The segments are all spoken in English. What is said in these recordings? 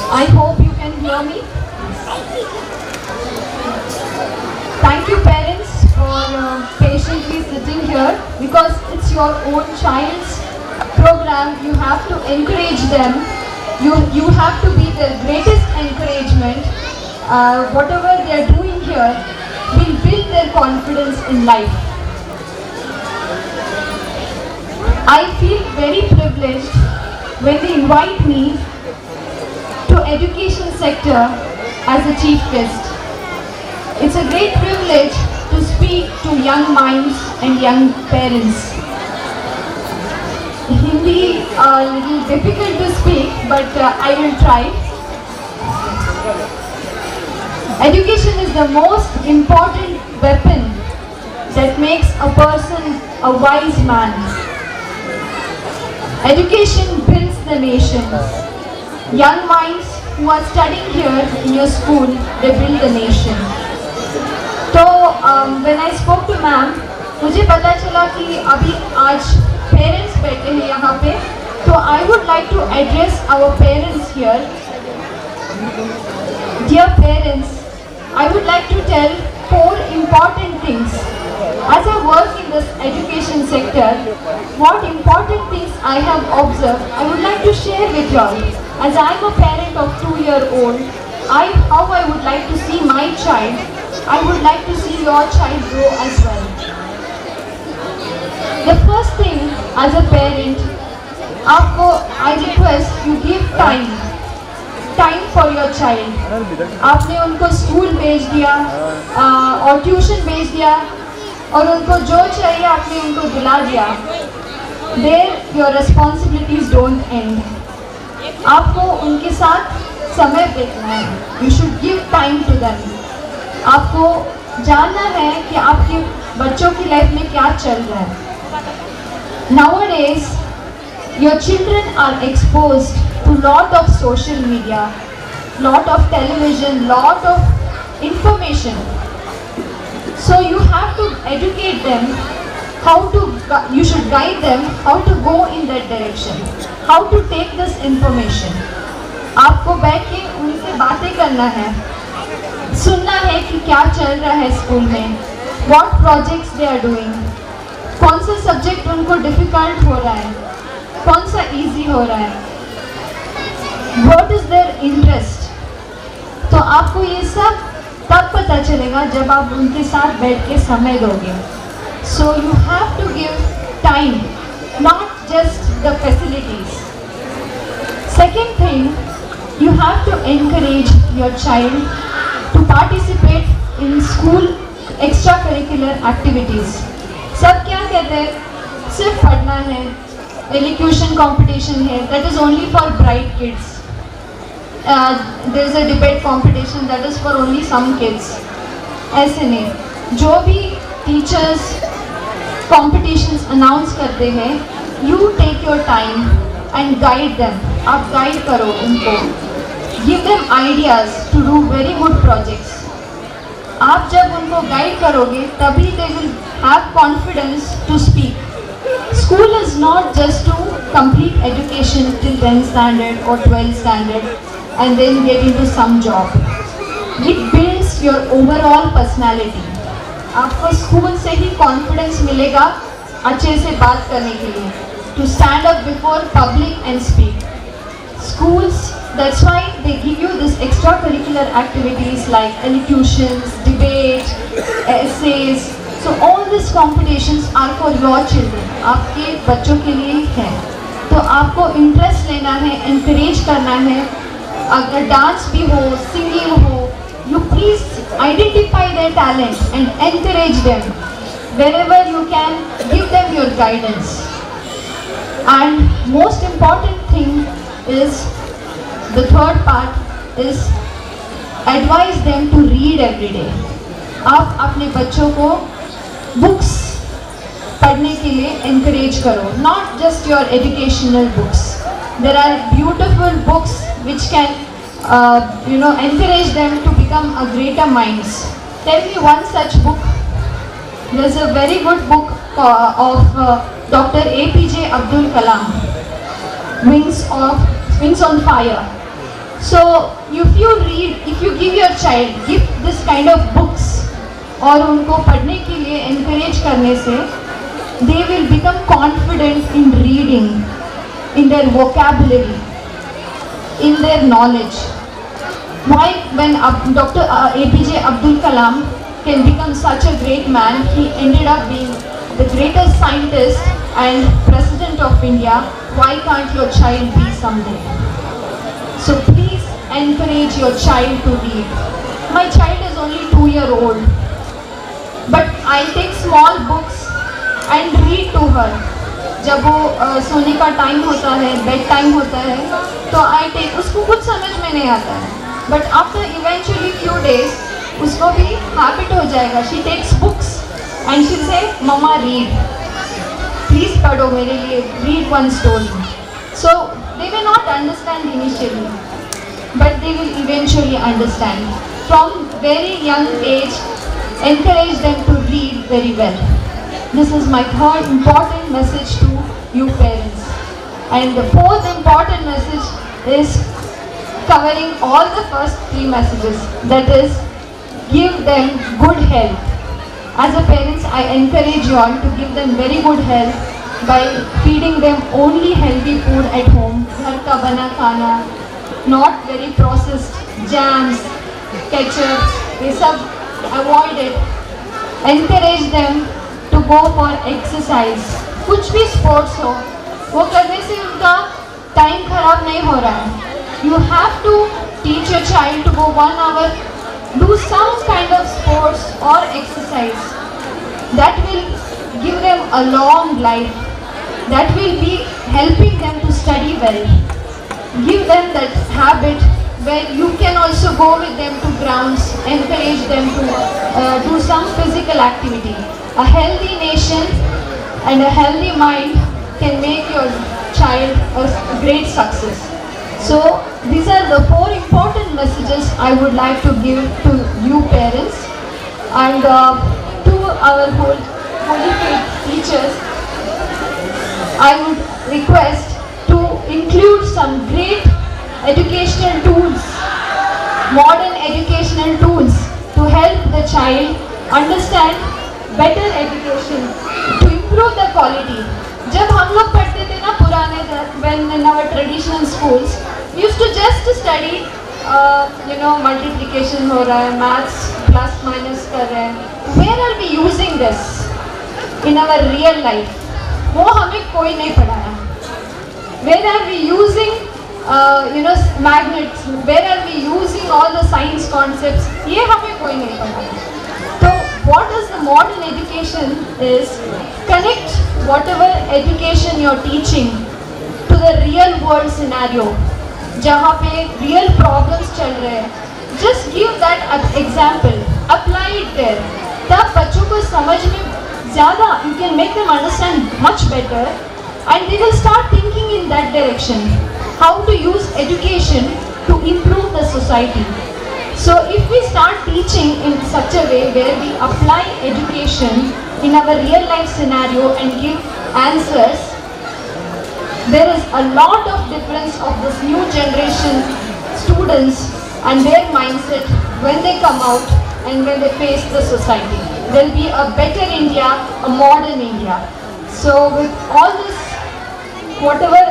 I hope you can hear me. Thank you parents for patiently sitting here because it's your own child's program. You have to encourage them. You have to be the greatest encouragement. Whatever they are doing here will build their confidence in life. I feel very privileged when they invite me to education sector as a chief guest. It's a great privilege to speak to young minds and young parents. Hindi a little difficult to speak, but I will try. Education is the most important weapon that makes a person a wise man. Education builds the nation. Young minds who are studying here in your school, they build the nation. So when I spoke to ma'am, मुझे पता चला कि अभी आज parents बैठे हैं यहाँ पे, तो I would like to address our parents here. Dear parents, I would like to tell 4 important things. As I work in this education sector, what important things I have observed, I would like to share with you all. As I am a parent of 2-year-old, how I would like to see my child, I would like to see your child grow as well. The first thing, as a parent, I request you give time for your child. आपने उनको school भेज दिया और tuition भेज दिया और उनको जो चाहिए आपने उनको दिला दिया. There your responsibilities don't end. आपको उनके साथ समय बिताना है. You should give time to them. आपको जानना है कि आपके बच्चों की लाइफ में क्या चल रहा है. Nowadays, your children are exposed to lot of social media, lot of television, lot of information. So you have to educate them you should guide them how to go in that direction, how to take this information. आपको बैठ के उनसे बातें करना है, सुनना है कि क्या चल रहा है स्कूल में, what projects they are doing, कौन सा सब्जेक्ट उनको डिफिकल्ट हो रहा है, कौन सा इजी हो रहा है, what is their interest. तो आपको ये सब तब पता चलेगा जब आप उनके साथ बैठ के समय दोगे. So you have to give time, not just the facilities. Second thing, you have to encourage your child to participate in school extracurricular activities. सब क्या कहते हैं, सिर्फ पढ़ना है, elocution competition है, that is only for bright kids. There is a debate competition that is for only some kids. ऐसे नहीं, जो भी teachers competitions announce करते हैं, you take your time and guide them. आप guide करो उनको, give them ideas to do very good projects. आप जब उनको guide करोगे, तभी they will have confidence to speak. School is not just to complete education till 10th standard or 12th standard and then get into some job. It builds your overall personality. आपको school से ही confidence मिलेगा अच्छे से बात करने के लिए, to stand up before public and speak. Schools, that's why they give you this extracurricular activities like elocutions, debate, essays. So all these competitions are for your children. आपके बच्चों के लिए है. तो आपको इंटरेस्ट लेना है, encourage करना है. अगर डांस भी हो, सिंगिंग हो, you please identify their talent and encourage them. Wherever you can, give them your guidance. And most important thing is, the third part is, advise them to read every day. आप अपने बच्चों को books पढ़ने के लिए encourage करो, not just your educational books. There are beautiful books which can encourage them to become a greater minds. Tell me one such book. There's a very good book of Dr. APJ Abdul Kalam, Wings on Fire. So if you read, if you give your child, give this kind of books और उनको पढ़ने के लिए encourage करने से they will become confident in reading, in their vocabulary, in their knowledge. Why when Dr. APJ Abdul Kalam can become such a great man, he ended up being the greatest scientist and President of India. Why can't your child be someday? So please encourage your child to read. My child is only 2 years old, but I take small books and read to her. जब वो सोने का time होता है, bed time होता है, तो I take, उसको कुछ समझ में नहीं आता है, but after eventually few days उसको भी हैबिट हो जाएगा. She takes books and she say mamma read, please पढ़ो मेरे लिए, read one story. So they will not understand initially, but they will eventually understand. From very young age, encourage them to read very well. This is my third important message to you parents. And the fourth important message is covering all the first three messages. That is, give them good health. As a parents, I encourage you all to give them very good health by feeding them only healthy food at home. Ghar ka bana khana, not very processed jams, ketchup, they sab avoid it. Encourage them to go for exercise. कुछ भी sports हो, वो करने से उनका time खराब नहीं हो रहा है. You have to teach your child to go 1 hour, do some kind of sports or exercise. That will give them a long life. That will be helping them to study well. Give them that habit where you can also go with them to grounds, encourage them to do some physical activity. A healthy nation and a healthy mind can make your child a great success. So these are the 4 important messages I would like to give to you parents, and to our holy faith teachers. I would request to include some great educational tools, modern educational tools to help the child understand better education, to improve the quality. जब हम लोग पढ़ते थे ना पुराने, when in our traditional schools, we used to just study, multiplication हो रहा है, maths plus minus कर रहे हैं. Where are we using this in our real life? वो हमें कोई नहीं पढ़ाया. Where are we using magnets? Where are we using all the science concepts? ये हमें कोई नहीं पढ़ाया. तो what is the modern education is connect whatever education you're teaching to the real world scenario, जहाँ पे real problems चल रहे हैं. Just give that example, apply it there. तब बच्चों को समझ में ज़्यादा, you can make them understand much better, and they will start thinking in that direction. How to use education to improve the society. So if we start teaching in such a way where we apply education in our real life scenario and give answers, there is a lot of difference of this new generation students and their mindset when they come out and when they face the society. There will be a better India, a modern India. So with all this, whatever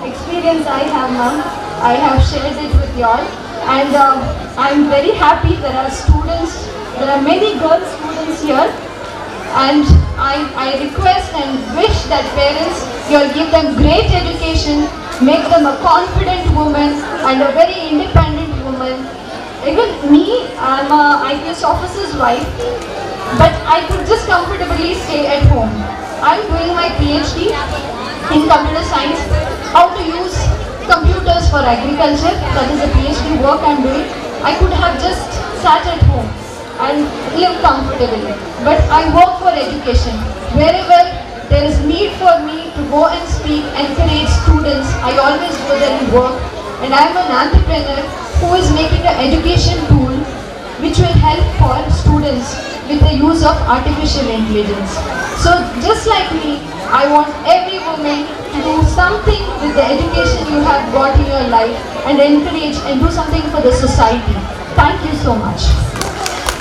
experience I have, ma'am, I have shared it with you all, and I am very happy there are students, there are many girl students here, and I request and wish that parents, you'll give them great education, make them a confident woman and a very independent woman. Even me, I'm a IPS officer's wife, but I could just comfortably stay at home. I'm doing my PhD in computer science, how to use computers for agriculture. That is a PhD work I'm doing. I could have just sat at home and live comfortably. But I work for education. Wherever there is need for me to go and speak, encourage students, I always go there and work. And I am an entrepreneur who is making an education tool which will help for students with the use of artificial intelligence. So just like me, I want every woman to do something with the education you have got in your life and encourage and do something for the society. Thank you so much.